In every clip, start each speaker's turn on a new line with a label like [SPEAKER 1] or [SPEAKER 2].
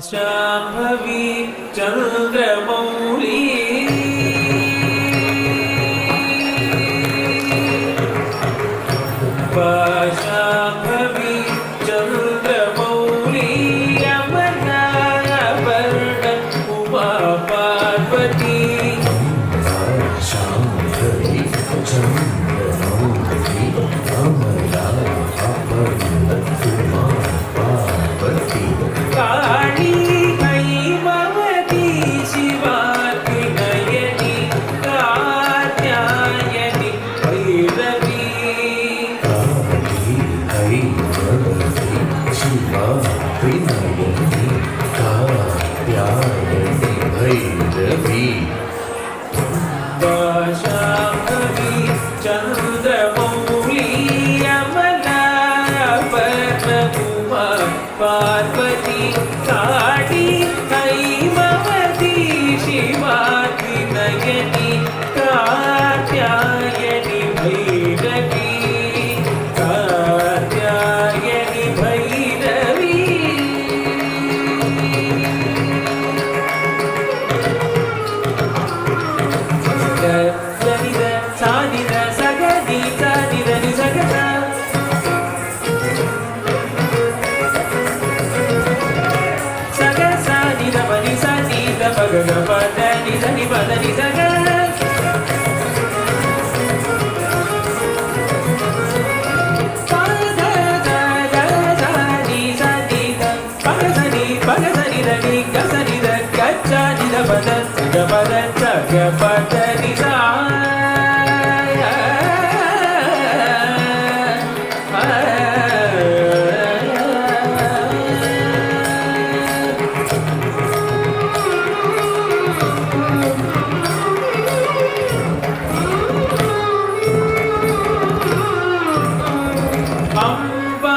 [SPEAKER 1] शाम्भवी चन्द्रमौली शाम्भवी चन्द्रमौली अमरावरण उमा पार्वती
[SPEAKER 2] शाम्भवी चन्द्रमौली अमरावरण उमा पार्वती
[SPEAKER 1] काली हैमवती शिवार्पिणयनि कात्यायनि भैरवी
[SPEAKER 2] काली हैमवती शिवार्पिणयनि कात्यायनि भैरवी
[SPEAKER 1] शाम्भवी चन्द्रमौली अमरावरण उमा पार्वती काली हैमवती शिवार्पिणयनि कात्यायनि भैरवी कात्यायनि भैरवी सनिद सानिद सगदि सानिद नि सगदा सग सानिद पनि सानिद पगग पद नि सनि पद नि सग पद द सानि सानिद पग सनि द नि ग सनि द गच्छ नि द पद ग पद ग पद नि सा अम्बा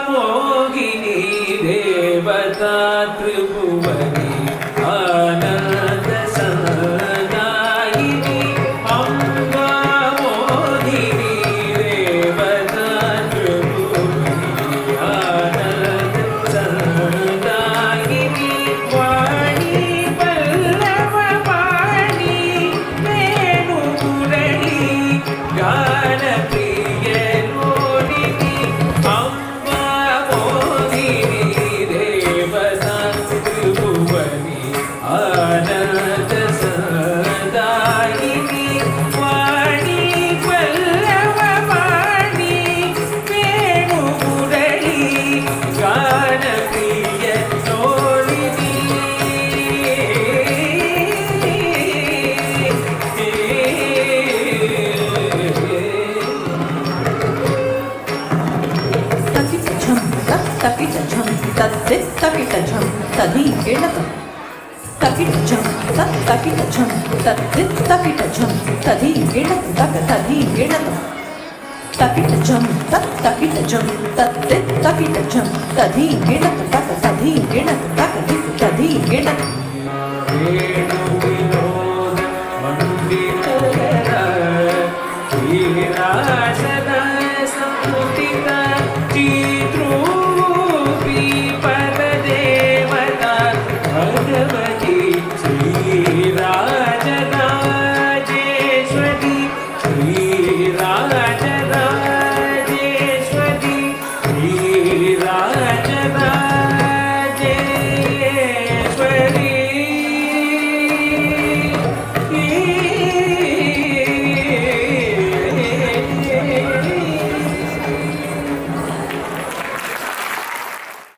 [SPEAKER 1] मोहिनी देवता त्रिभुवनी आनंद सदायिनी अम्बा मोहिनी देवता त्रिभुवनी आनंद सदायिनी वाणी पल्लव वाणी वेणु मुरली गान प्रिय लोलिनी अम्बा मोहिनी देवता त्रिभुवनी आनंद सदायिनी वाणी पल्लव वाणी वेणु मुरली गान प्रिय लोलिनी
[SPEAKER 3] तकिटझं तकिटझं तद्दे तकिटझं तदि गिणतं तकिटझं तकिटझं तद्दे तकिटझं तदि गिणतं तदि गिणतं तकिटझं तकिटझं तद्दे तकिटझं तदि गिणतं तदि गिणतं तदि गिणतं
[SPEAKER 1] वेणु